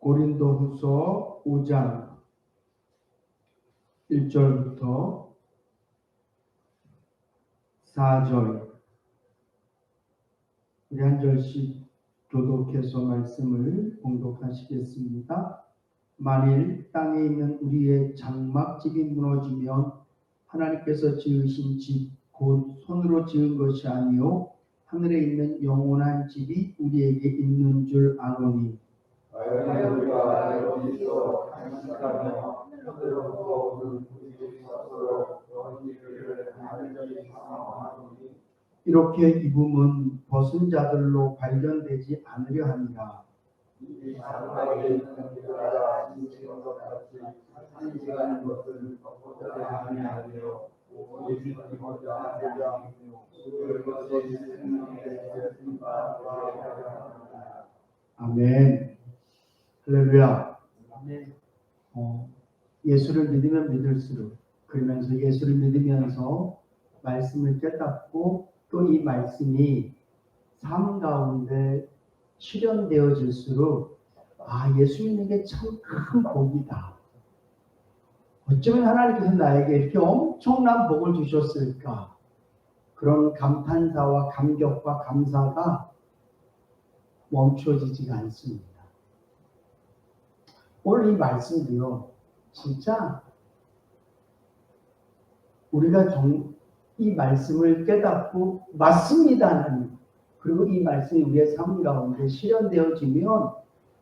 고린도후서 5장 1절부터 4절 우리 한 절씩 교독해서 말씀을 봉독하시겠습니다. 만일 땅에 있는 우리의 장막집이 무너지면 하나님께서 지으신 집 곧 손으로 지은 것이 아니요 하늘에 있는 영원한 집이 우리에게 있는 줄 아노니 과연 우리가 여기서 안식하며 하늘로부터 오는 우리의 스스로 너희 일을 하늘에 상황하노니 이렇게 입음은 벗은 자들로 발견되지 않으려 함이라. 이 장막에 있는 우리가 인식한 것 같이 안식하는 것을 덮어져야 하니 아니요 오직 이보다 하자 그것이 생명의 심판과 하자. 아멘. 할렐루야. 예수를 믿으면 믿을수록 그러면서 예수를 믿으면서 말씀을 깨닫고 또 이 말씀이 삶 가운데 실현되어질수록 예수 믿는 게 참 큰 복이다. 어쩌면 하나님께서 나에게 이렇게 엄청난 복을 주셨을까? 그런 감탄사와 감격과 감사가 멈춰지지가 않습니다. 오늘 이 말씀도요, 진짜 우리가 이 말씀을 깨닫고 맞습니다는, 그리고 이 말씀이 우리의 삶 가운데 실현되어지면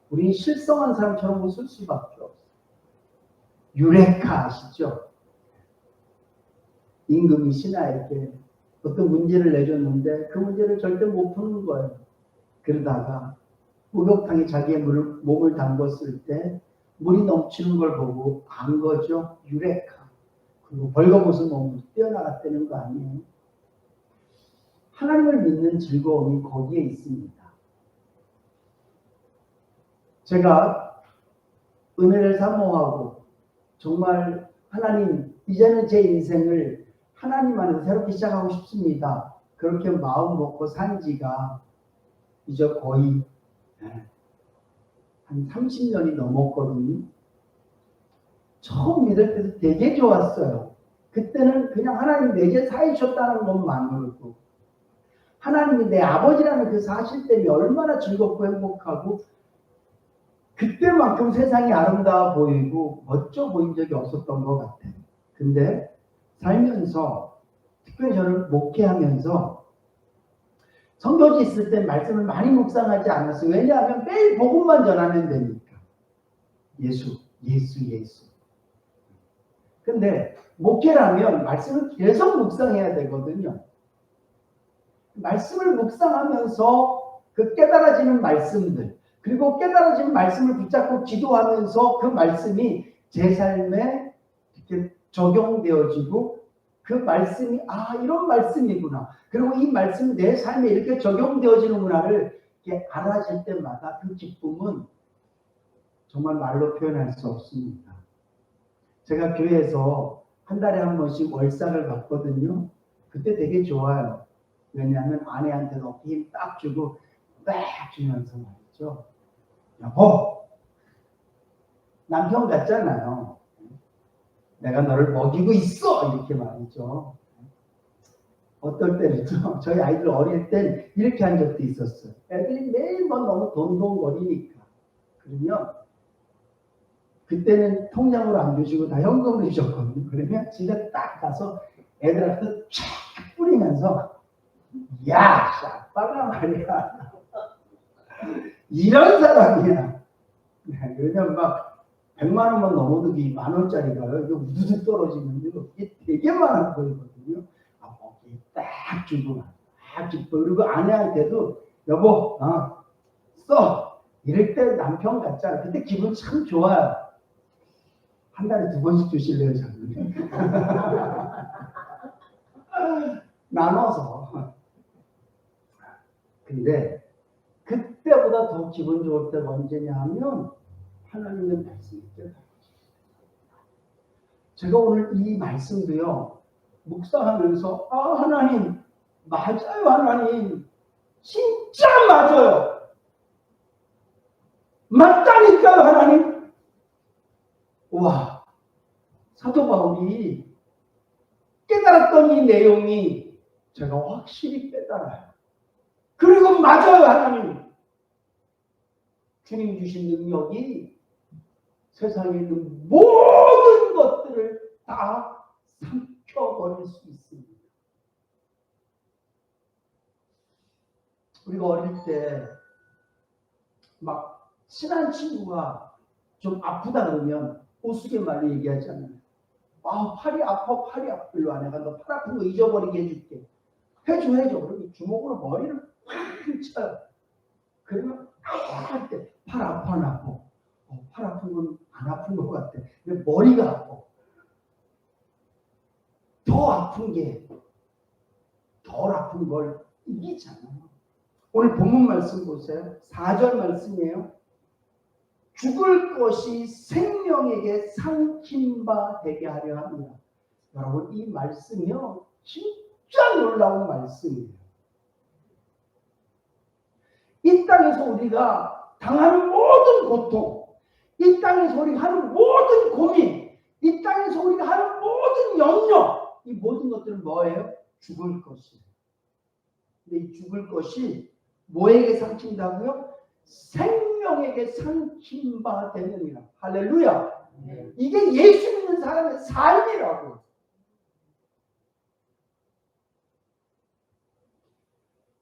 우리는 실성한 사람처럼 웃을 수밖에 없어요. 유레카 아시죠? 임금이 신하에게 어떤 문제를 내줬는데 그 문제를 절대 못 푸는 거예요. 그러다가 목욕탕에 자기의 몸을 담궜을 때 물이 넘치는 걸 보고 안 거죠. 유레카. 그리고 벌거벗은 몸으로 뛰어나갔다는 거 아니에요. 하나님을 믿는 즐거움이 거기에 있습니다. 제가 은혜를 사모하고 정말 하나님, 이제는 제 인생을 하나님 안에서 새롭게 시작하고 싶습니다. 그렇게 마음 먹고 산 지가 이제 거의 한 30년이 넘었거든요. 처음 믿을 때도 되게 좋았어요. 그때는 그냥 하나님 내게 사이셨다는 것만으로도 하나님이 내 아버지라는 그 사실 때문에 얼마나 즐겁고 행복하고 그때만큼 세상이 아름다워 보이고 멋져 보인 적이 없었던 것 같아요. 근데 살면서 특별히 저는 목회하면서 성교지 있을 때 말씀을 많이 묵상하지 않았어요. 왜냐하면 매일 복음만 전하면 되니까. 예수. 근데 목회라면 말씀을 계속 묵상해야 되거든요. 말씀을 묵상하면서 그 깨달아지는 말씀들, 그리고 깨달아진 말씀을 붙잡고 기도하면서 그 말씀이 제 삶에 이렇게 적용되어지고 그 말씀이 이런 말씀이구나. 그리고 이 말씀이 내 삶에 이렇게 적용되어지는구나를 이렇게 알아질 때마다 그 기쁨은 정말 말로 표현할 수 없습니다. 제가 교회에서 한 달에 한 번씩 월삭을 받거든요. 그때 되게 좋아요. 왜냐하면 아내한테도 어깨 힘 딱 주고 딱 주면서 말이죠. 여보, 남편 같잖아요. 내가 너를 먹이고 있어! 이렇게 말이죠. 어떨 때는요, 저희 아이들 어릴 땐 이렇게 한 적도 있었어요. 애들이 매일 너무 돈돈거리니까. 그러면 그때는 통장으로 안 주시고 다 현금으로 주셨거든요. 그러면 집에 딱 가서 애들한테 쫙 뿌리면서 야, 아빠가 말이야. 이런 사람이야. 왜냐면 막 100만 원만 넘어도 이 10,000원짜리가요. 이거 우두둑 떨어지는데 이게 되게 많아 보이거든요. 거기 딱 주고 딱 주고 그리고 아내한테도 여보, 써. 이럴 때 남편 같잖아. 그때 기분 참 좋아요. 한 달에 2번씩 주실래요, 저는? 나눠서. 근데 그때보다 더 기분 좋을 때가 언제냐 하면 하나님의 말씀이 깨달아져요. 제가 오늘 이 말씀도요, 묵상하면서 하나님, 맞아요, 하나님. 진짜 맞아요. 맞다니까요, 하나님. 와, 사도 바울이 깨달았던 이 내용이 제가 확실히 깨달아요. 그리고 맞아요, 하나님. 주님 주신 능력이 세상에 있는 모든 것들을 다 삼켜버릴 수 있습니다. 우리가 어릴 때 막 친한 친구가 좀 아프다 그러면 우스갯말로 얘기하잖아요. 아, 팔이 아파, 팔이 아파. 일로 와, 내가 너 팔 아픈 거 잊어버리게 해줄게. 해줘. 그러면 주먹으로 머리를 팍 쳐요. 그러면 할 때 팔 아파, 안 아파? 팔 아픈 건 안 아픈 것 같아. 근데 머리가 아파. 더 아픈 게 덜 아픈 걸 이기잖아요. 오늘 본문 말씀 보세요. 4절 말씀이에요. 죽을 것이 생명에게 삼킴바 되게 하려 합니다. 여러분, 이 말씀이요, 진짜 놀라운 말씀이에요. 이 땅에서 우리가 당하는 모든 고통, 이 땅에서 우리가 하는 모든 고민, 이 땅에서 우리가 하는 모든 염려, 이 모든 것들은 뭐예요? 죽을 것이에요. 근데 이 죽을 것이 뭐에게 삼킨다고요? 생명에게 삼킨바 되느니라. 할렐루야. 이게 예수 믿는 사람의 삶이라고.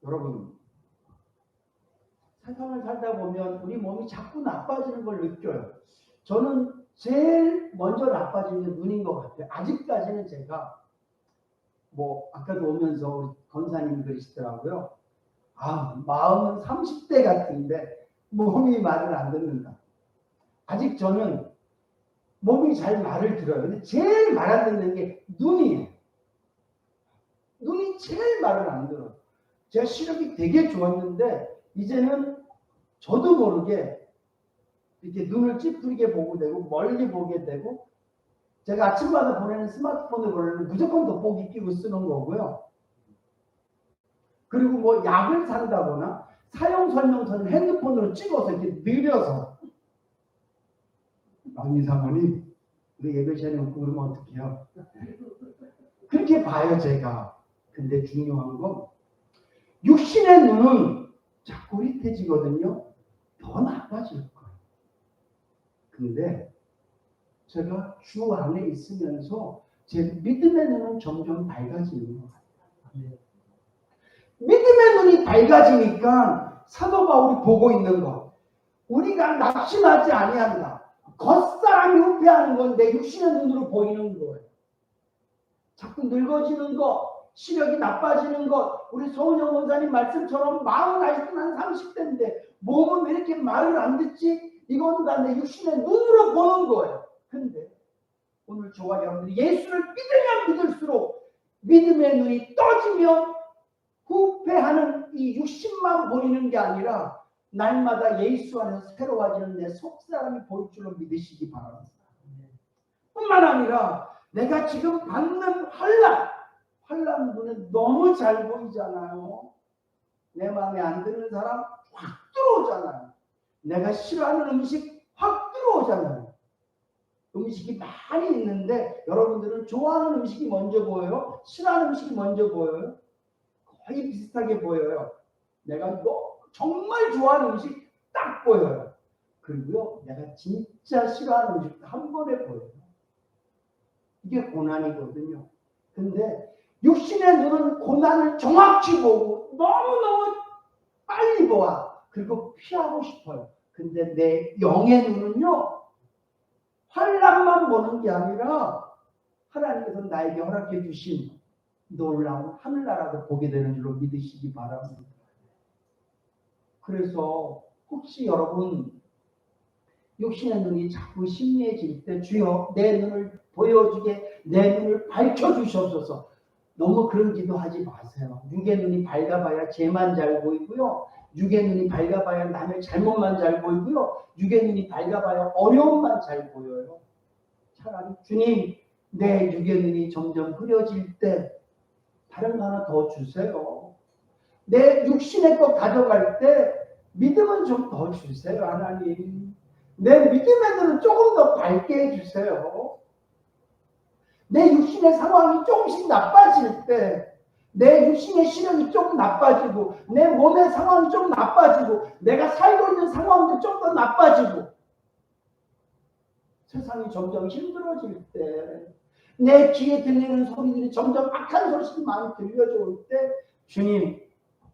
여러분, 세상을 살다 보면 우리 몸이 자꾸 나빠지는 걸 느껴요. 저는 제일 먼저 나빠지는 게 눈인 것 같아요. 아직까지는 제가 아까도 오면서 우리 권사님 그러시더라고요. 마음은 30대 같은데 몸이 말을 안 듣는다. 아직 저는 몸이 잘 말을 들어요. 근데 제일 말 안 듣는 게 눈이에요. 눈이 제일 말을 안 들어요. 제가 시력이 되게 좋았는데 이제는 저도 모르게 이렇게 눈을 찌푸리게 보고 되고 멀리 보게 되고, 제가 아침마다 보내는 스마트폰을 보내는 무조건 돋보기 끼고 쓰는 거고요. 그리고 약을 산다거나 사용 설명서를 핸드폰으로 찍어서 이렇게 느려서 이상하니 우리 예배 시간에 웃고 그러면 어떡해요? 그렇게 봐요, 제가. 근데 중요한 건 육신의 눈은 자꾸 흐릿해지거든요. 더 나빠질 거예요. 근데 제가 주 안에 있으면서 제 믿음의 눈은 점점 밝아지는 것 같아요. 믿음의 눈이 밝아지니까 사도 바울이 보고 있는 것, 우리가 낙심하지 아니한다. 겉사람이 후패하는 건 내 육신의 눈으로 보이는 거예요. 자꾸 늙어지는 것, 시력이 나빠지는 것, 우리 소은영 원사님 말씀처럼 40, 한 30대인데 몸은 왜 이렇게 말을 안 듣지? 이건 다 내 육신의 눈으로 보는 거예요. 근데 오늘 저와 여러분들이 예수를 믿으면 믿을수록 믿음의 눈이 떠지면 후패하는 이 육신만 보이는 게 아니라 날마다 예수 안에서 새로워지는 내 속사람이 보일 줄로 믿으시기 바랍니다. 뿐만 아니라 내가 지금 받는 환난 눈에 너무 잘 보이잖아요. 내 마음에 안 드는 사람 확 들어오잖아요. 내가 싫어하는 음식 확 들어오잖아요. 음식이 많이 있는데 여러분들은 좋아하는 음식이 먼저 보여요? 싫어하는 음식이 먼저 보여요? 거의 비슷하게 보여요. 내가 정말 좋아하는 음식 딱 보여요. 그리고요, 내가 진짜 싫어하는 음식도 한 번에 보여요. 이게 고난이거든요. 근데 육신의 눈은 고난을 정확히 보고 너무너무 빨리 보아. 그리고 피하고 싶어요. 근데 내 영의 눈은요, 환난만 보는 게 아니라 하나님께서 나에게 허락해 주신 놀라운 하늘나라도 보게 되는 줄로 믿으시기 바랍니다. 그래서 혹시 여러분 육신의 눈이 자꾸 심리해질 때 주여 내 눈을 보여주게, 내 눈을 밝혀주시옵소서. 너무 그런 기도하지 마세요. 육의 눈이 밝아봐야 죄만 잘 보이고요. 육의 눈이 밝아봐야 남의 잘못만 잘 보이고요. 육의 눈이 밝아봐야 어려움만 잘 보여요. 차라리 주님, 내 육의 눈이 점점 흐려질 때 다른 거 하나 더 주세요. 내 육신의 것 가져갈 때 믿음은 좀 더 주세요, 하나님. 내 믿음의 눈을 조금 더 밝게 해주세요. 내 육신의 상황이 조금씩 나빠질 때, 내 육신의 시력이 조금 나빠지고, 내 몸의 상황이 좀 나빠지고, 내가 살고 있는 상황도 좀 더 나빠지고, 세상이 점점 힘들어질 때, 내 귀에 들리는 소리들이 점점 악한 소식이 많이 들려져 올 때, 주님,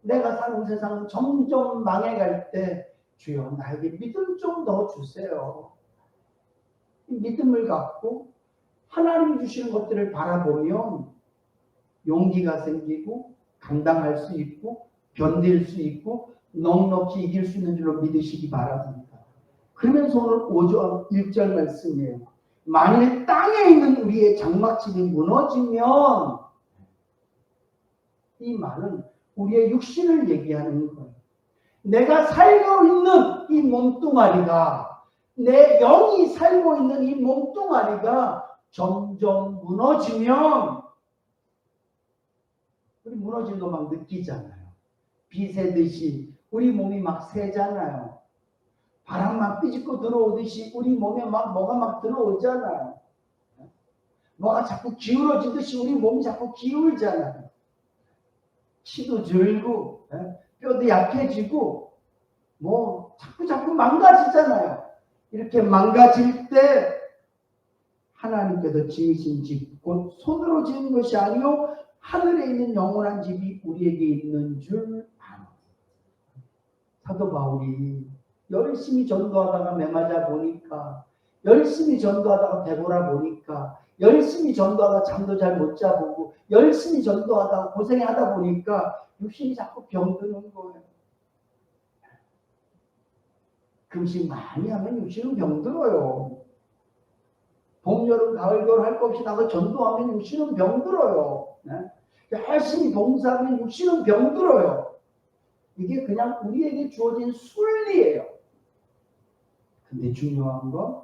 내가 사는 세상은 점점 망해갈 때, 주여 나에게 믿음 좀 더 주세요. 믿음을 갖고 하나님이 주시는 것들을 바라보면 용기가 생기고 감당할 수 있고 견딜 수 있고 넉넉히 이길 수 있는 줄로 믿으시기 바랍니다. 그러면서 오늘 5절 1절 말씀이에요. 만일 땅에 있는 우리의 장막집이 무너지면, 이 말은 우리의 육신을 얘기하는 거예요. 내가 살고 있는 이 몸뚱아리가, 내 영이 살고 있는 이 몸뚱아리가 점점 무너지면, 우리 무너진 거 막 느끼잖아요. 비 새듯이 우리 몸이 막 새잖아요. 바람 막 삐집고 들어오듯이 우리 몸에 막 뭐가 막 들어오잖아요. 뭐가 자꾸 기울어지듯이 우리 몸이 자꾸 기울잖아요. 치도 줄고 뼈도 약해지고 뭐 자꾸 망가지잖아요. 이렇게 망가질 때 하나님께서 지으신 집, 곧 손으로 지은 것이 아니요 하늘에 있는 영원한 집이 우리에게 있는 줄 아노. 사도 바울이 열심히 전도하다가 매맞아 보니까, 열심히 전도하다가 배고라 보니까, 열심히 전도하다가 잠도 잘 못 자보고, 열심히 전도하다가 고생하다 보니까 육신이 자꾸 병드는 거예요. 금식 많이 하면 육신은 병들어요. 봄, 여름, 가을, 겨울 할 것 없이 나가 전도하면 육신은 병들어요. 열심히 봉사하면 육신은 병들어요. 이게 그냥 우리에게 주어진 순리예요. 근데 중요한 건,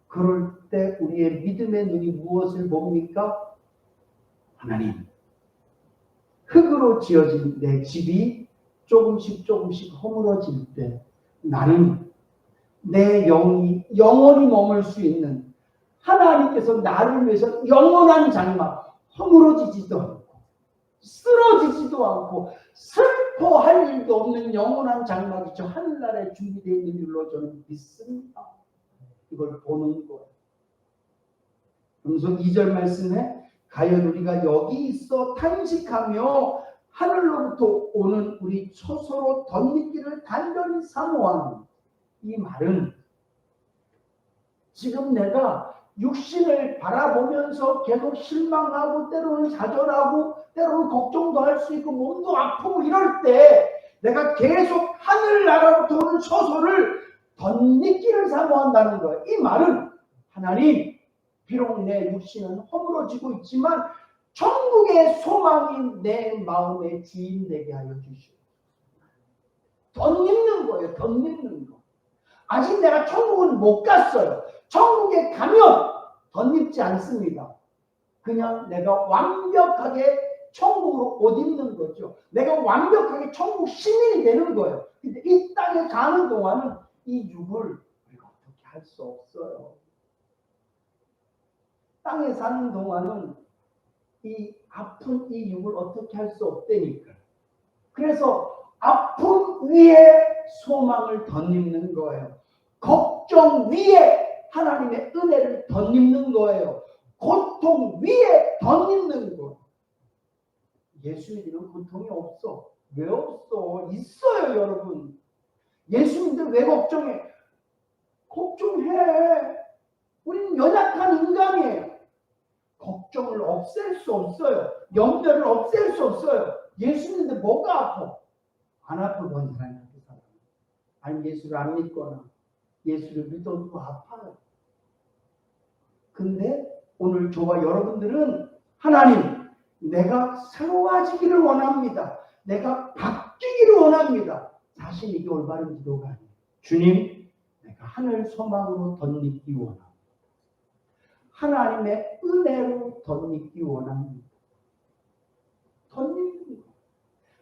그럴 때 우리의 믿음의 눈이 무엇을 봅니까? 하나님, 흙으로 지어진 내 집이 조금씩 허물어질 때 나는 내 영이 영원히 머물 수 있는 하나님께서 나를 위해서 영원한 장막, 허물어지지도 않고 쓰러지지도 않고 슬퍼할 일도 없는 영원한 장막이 저 하늘나라에 준비되어 있는 줄로 저는 믿습니다. 이걸 보는 거예요. 그래서 2절 말씀에 가연 우리가 여기 있어 탄식하며 하늘로부터 오는 우리 처소로 덧입기를 간절히 사모하는, 이 말은 지금 내가 육신을 바라보면서 계속 실망하고 때로는 좌절하고 때로는 걱정도 할 수 있고 몸도 아프고 이럴 때 내가 계속 하늘나라로부터 오는 처소를 덧입기를 사모한다는 거예요. 이 말은 하나님, 비록 내 육신은 허물어지고 있지만 천국의 소망이 내 마음의 주인 되게 하여 주시오. 덧입는 거예요. 덧입는 거. 아직 내가 천국은 못 갔어요. 천국에 가면 덧입지 않습니다. 그냥 내가 완벽하게 천국으로 옷 입는 거죠. 내가 완벽하게 천국 시민이 되는 거예요. 근데 이 땅에 가는 동안은 이 육을 우리가 어떻게 할 수 없어요. 땅에 사는 동안은 이 아픈 이 육을 어떻게 할 수 없다니까. 그래서 아픔 위에 소망을 덧입는 거예요. 걱정 위에 하나님의 은혜를 덧입는 거예요. 고통 위에 덧입는 거예요. 예수 믿으면 고통이 없어. 왜 없어? 있어요, 여러분. 예수 믿으면 왜 걱정해? 걱정해. 우리는 연약한 인간이에요. 걱정을 없앨 수 없어요. 염려를 없앨 수 없어요. 예수 믿는데 뭐가 아파? 안 아프건 사람이 아프다. 아니 예수를 안 믿거나 예수를 믿어도 아파요. 근데 오늘 저와 여러분들은 하나님, 내가 새로워지기를 원합니다. 내가 바뀌기를 원합니다. 사실 이게 올바른 기도가 아니에요. 주님, 내가 하늘 소망으로 덧입기 원합니다. 하나님의 은혜로 덧입기 원합니다. 덧입기.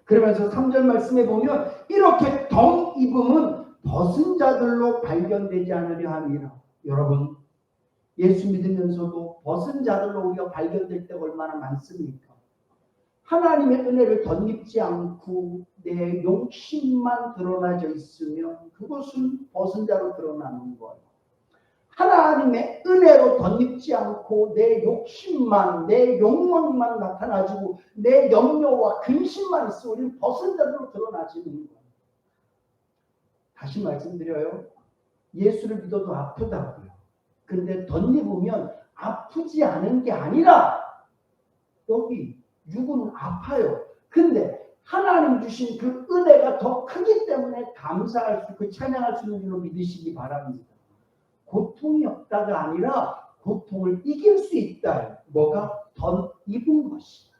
그러면서 3절 말씀에 보면 이렇게 덧입음은 벗은 자들로 발견되지 않으려 함이라. 여러분, 예수 믿으면서도 벗은 자들로 우리가 발견될 때가 얼마나 많습니까? 하나님의 은혜를 덧입지 않고 내 욕심만 드러나져 있으면 그것은 벗은 자로 드러나는 거예요. 하나님의 은혜로 덧입지 않고 내 욕심만, 내 욕망만 나타나지고 내 염려와 근심만 있으면 우리는 벗은 자로 드러나지는 거예요. 다시 말씀드려요. 예수를 믿어도 아프다고요. 근데 덧입으면 아프지 않은 게 아니라 여기 육은 아파요. 근데 하나님 주신 그 은혜가 더 크기 때문에 감사할 수 있고 찬양할 수 있는 줄로 믿으시기 바랍니다. 고통이 없다가 아니라 고통을 이길 수 있다. 뭐가? 덧입은 것이다.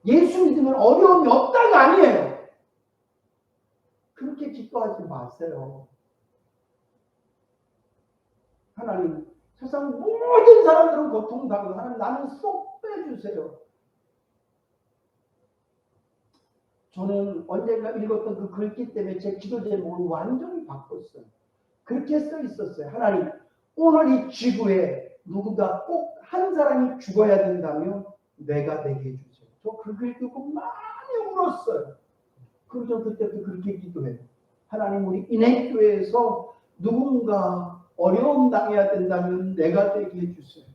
예수 믿으면 어려움이 없다가 아니에요. 그렇게 기뻐하지 마세요. 하나님, 세상 모든 사람들은 고통당하고 하나님 나는 쏙 빼주세요. 저는 언젠가 읽었던 그 글귀 때문에 제 기도 제목을 완전히 바꿨어요. 그렇게 써 있었어요. 하나님, 오늘 이 지구에 누군가 꼭 한 사람이 죽어야 된다면 내가 되게 해주세요. 저 그 글 듣고 많이 울었어요. 그래서 그때부터 그렇게 기도해요. 하나님, 우리 인해교회에서 누군가 어려움 당해야 된다면 내가 되게 해주세요.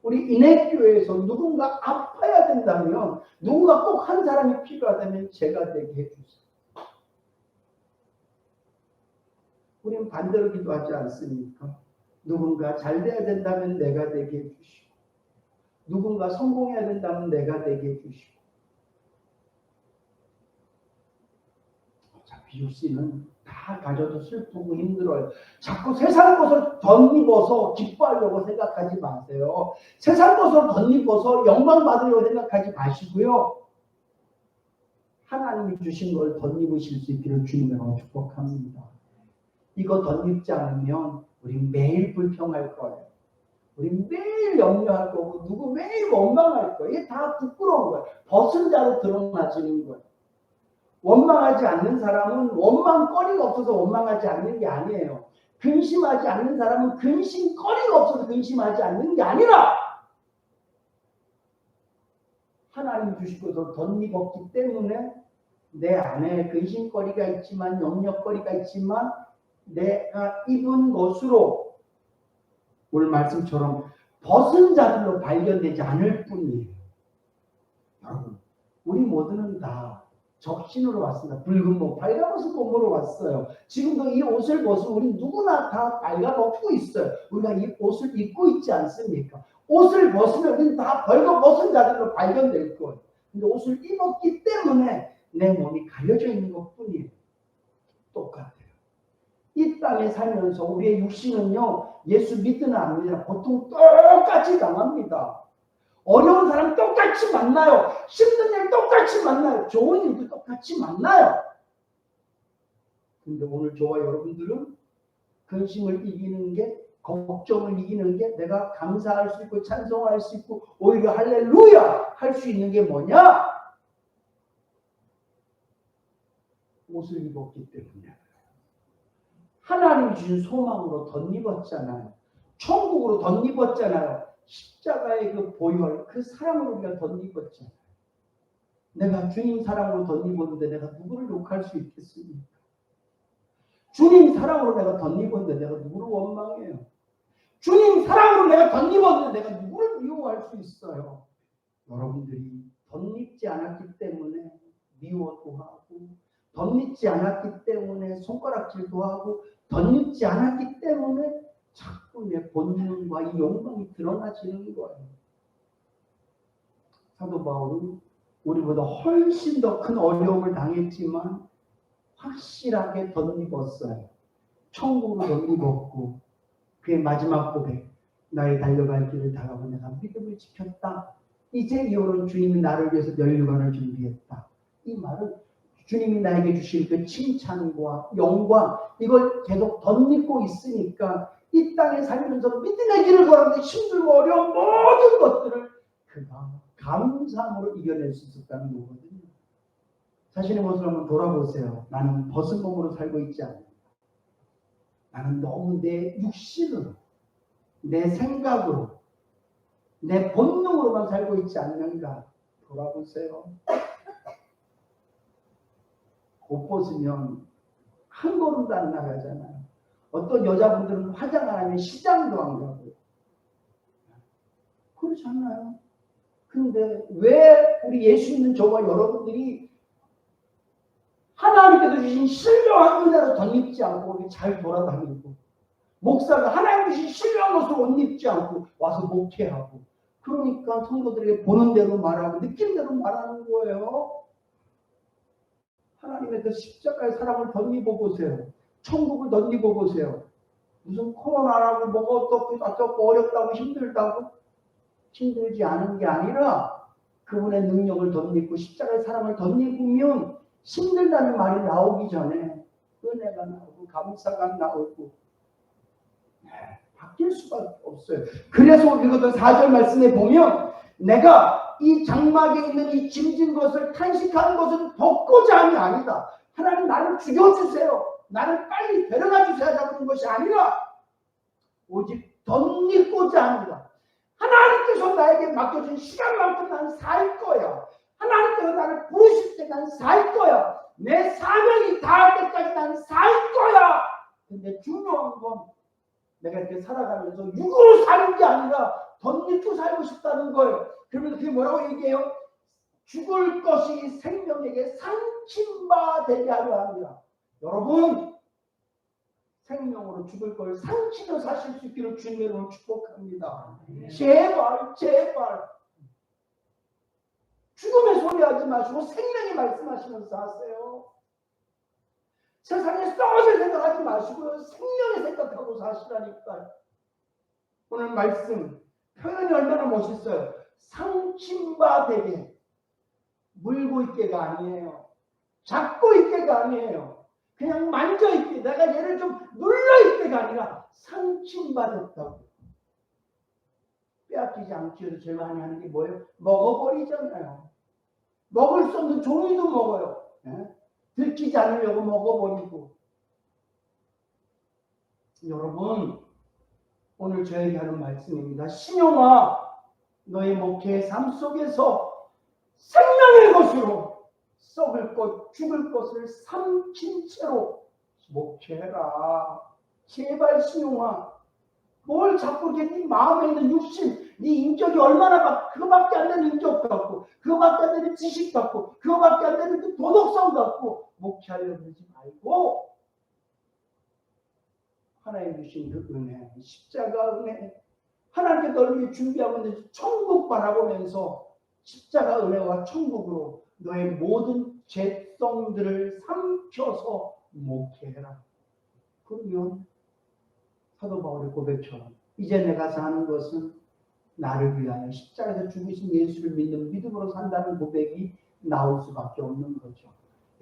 우리 인해교회에서 누군가 아파야 된다면 누군가 꼭 한 사람이 필요하다면 제가 되게 해주세요. 우리는 반대로 기도하지 않습니까? 누군가 잘 돼야 된다면 내가 되게 해주시고 누군가 성공해야 된다면 내가 되게 해주시고 어차피 육신은 다 가져도 슬프고 힘들어요. 자꾸 세상 것을 덧입어서 기뻐하려고 생각하지 마세요. 세상 것을 덧입어서 영광 받으려고 생각하지 마시고요. 하나님이 주신 걸 덧입으실 수 있기를 주님으로 축복합니다. 이거 덧입지 않으면 우리 매일 불평할 거예요. 우리 매일 염려할 거고 누구 매일 원망할 거예요. 이게 다 부끄러운 거예요. 벗은 자로 드러나지는 거예요. 원망하지 않는 사람은 원망거리가 없어서 원망하지 않는 게 아니에요. 근심하지 않는 사람은 근심거리가 없어서 근심하지 않는 게 아니라 하나님 주신 것을 덧입었기 때문에 내 안에 근심거리가 있지만 염려거리가 있지만 내가 입은 것으로 오늘 말씀처럼 벗은 자들로 발견되지 않을 뿐이에요. 여러분, 우리 모두는 다 적신으로 왔습니다. 붉은 몸, 빨간옷을 몸으로 왔어요. 지금도 이 옷을 벗으면 우리 누구나 다 빨가벗고 있어요. 우리가 이 옷을 입고 있지 않습니까? 옷을 벗으면 우리는 다 벌거벗은 자들로 발견될 거예요. 근데 옷을 입었기 때문에 내 몸이 가려져 있는 것뿐이에요. 똑같아요. 이 땅에 살면서 우리의 육신은요, 예수 믿든 안 믿든 보통 똑같이 당합니다. 어려운 사람 똑같이 만나요. 힘든 일 똑같이 만나요. 좋은 일도 똑같이 만나요. 근데 오늘 저와 여러분들은 근심을 이기는 게, 걱정을 이기는 게 내가 감사할 수 있고 찬송할 수 있고 오히려 할렐루야 할 수 있는 게 뭐냐? 옷을 입었기 때문에. 하나님 주신 소망으로 덧입었잖아요. 천국으로 덧입었잖아요. 십자가의 그 보혈, 그 사랑으로 우리가 덧입었잖아요. 내가 주님 사랑으로 덧입었는데 내가 누구를 욕할 수 있겠습니까? 주님 사랑으로 내가 덧입었는데 내가 누구를 원망해요? 주님 사랑으로 내가 덧입었는데 내가 누구를 미워할 수 있어요? 여러분들이 덧입지 않았기 때문에 미워도 하고 덧입지 않았기 때문에 손가락질도 하고 덧입지 않았기 때문에 자꾸 내 본능과 이 욕망이 드러나지는 거예요. 사도 바울은 우리보다 훨씬 더 큰 어려움을 당했지만 확실하게 덧입었어요. 천국으로 덧입었고 그의 마지막 고백, 나의 달려갈 길을 다가고 내가 믿음을 지켰다. 이제 이후로는 주님이 나를 위해서 면류관을 준비했다. 이 말은 주님이 나에게 주실 그 칭찬과 영광, 이걸 계속 덧입고 있으니까 이 땅에 살면서 믿음의 길을 걸었는데 힘들고 어려운 모든 것들을 그가 감사함으로 이겨낼 수 있었다는 거거든요. 자신의 모습을 한번 돌아보세요. 나는 벗은 몸으로 살고 있지 않는가. 나는 너무 내 육신으로, 내 생각으로, 내 본능으로만 살고 있지 않는가. 돌아보세요. 옷 벗으면 한 걸음도 안 나가잖아요. 어떤 여자분들은 화장 안 하면 시장도 안 가고. 그렇지 않나요? 근데 왜 우리 예수 믿는 저와 여러분들이 하나님께서 주신 신령한 은혜로 덧입지 않고 잘 돌아다니고, 목사가 하나님 주신 신령한 것을 옷 입지 않고 와서 목회하고, 그러니까 성도들에게 보는 대로 말하고 느낀 대로 말하는 거예요. 하나님의 그 십자가의 사랑을 덧입어 보세요. 천국을 덧입어 보세요. 무슨 코로나라고 뭐가 어떻고 어렵다고 힘들다고, 힘들지 않은 게 아니라 그분의 능력을 덧입고 십자가의 사랑을 덧입으면 힘들다는 말이 나오기 전에 은혜가 나오고 감사가 나오고 바뀔 수가 없어요. 그래서 읽었던 4절 말씀에 보면 내가 이 장막에 있는 이 짐진 것을 탄식하는 것은 벗고자 함이 아니다. 하나님 나를 죽여주세요. 나를 빨리 데려가 주셔야 하는 것이 아니라 오직 덧입고자 합니다. 하나님께서 나에게 맡겨준 시간만큼 난 살 거야. 하나님께서 나를 부르실 때 난 살 거야. 내 사명이 닿을 때까지 난 살 거야. 근데 중요한 건 내가 이렇게 살아가면서 육으로 사는 게 아니라 덧입고 살고 싶다는 거예요. 그러면서 그게 뭐라고 얘기해요? 죽을 것이 생명에게 상친 바 되게 하려 합니다. 여러분, 생명으로 죽을 걸 상치로 사실 수 있기를 주님으로 축복합니다. 제발 제발 죽음의 소리 하지 마시고 생명의 말씀하시면서 하세요. 세상에 썩어질 생각하지 마시고요. 생명의 생각하고 사시라니까요. 오늘 말씀 표현이 얼마나 멋있어요. 상친바 되게, 물고 있게가 아니에요. 잡고 있게가 아니에요. 그냥 만져 있게, 내가 얘를 좀 눌러 있게가 아니라 상친받았다고. 빼앗기지 않기 위해서 제일 많이 하는 게 뭐예요? 먹어버리잖아요. 먹을 수 없는 종이도 먹어요. 들키지 않으려고 먹어버리고. 여러분, 오늘 저에게 하는 말씀입니다. 신용아, 너의 목회의 삶 속에서 생명의 것으로 썩을 것, 죽을 것을 삼킨 채로 목회해라. 제발 신용아, 뭘 자꾸 이렇게 네 마음에 있는 육신, 네 인격이 얼마나 그거밖에 안 되는 인격 갖고, 그거밖에 안 되는 지식 갖고, 그거밖에 안 되는 그 도덕성 갖고 목회하려고 하지 말고 하나님 주신 그 은혜, 십자가 은혜, 하나님께 널 위해 준비하고 있는 천국 바라보면서 십자가 은혜와 천국으로 너의 모든 죄성들을 삼켜서 목회해라. 그러면 사도 바울의 고백처럼 이제 내가 사는 것은 나를 위하여 십자가에서 죽으신 예수를 믿는 믿음으로 산다는 고백이 나올 수밖에 없는 거죠.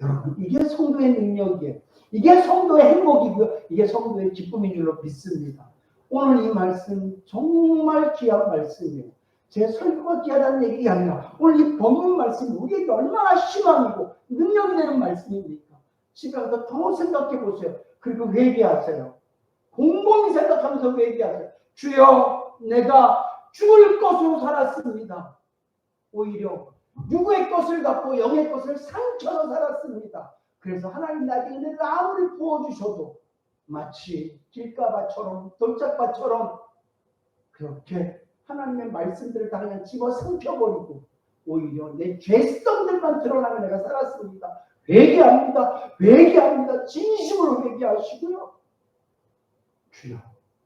여러분, 이게 성도의 능력이에요. 이게 성도의 행복이고요. 이게 성도의 기쁨인 줄로 믿습니다. 오늘 이 말씀 정말 귀한 말씀이에요. 제 설교가 귀하다는 얘기가 아니라 오늘 이 본문 말씀이 우리에게 얼마나 희망이고 능력이 되는 말씀입니까? 집에 가서 더 생각해 보세요. 그리고 회개하세요. 곰곰이 생각하면서 회개하세요. 주여, 내가 죽을 것으로 살았습니다. 오히려 육의 것을 갖고 영의 것을 상처로 살았습니다. 그래서 하나님 나에게 은혜를 아무리 부어주셔도 마치 길가밭처럼 돌짝밭처럼 그렇게 하나님의 말씀들을 다 그냥 집어 삼켜버리고 오히려 내 죄성들만 드러나면 내가 살았습니다. 회개합니다. 회개합니다. 진심으로 회개하시고요. 주여,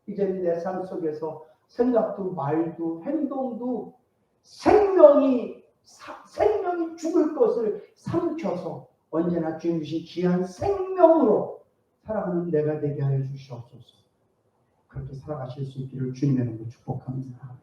이제는 내 삶 속에서 생각도 말도 행동도 생명이 죽을 것을 삼켜서 언제나 주님 주신 귀한 생명으로 살아가는 내가 되게 하여 주시옵소서. 그렇게 살아가실 수 있기를 주님의 이름으로 축복합니다.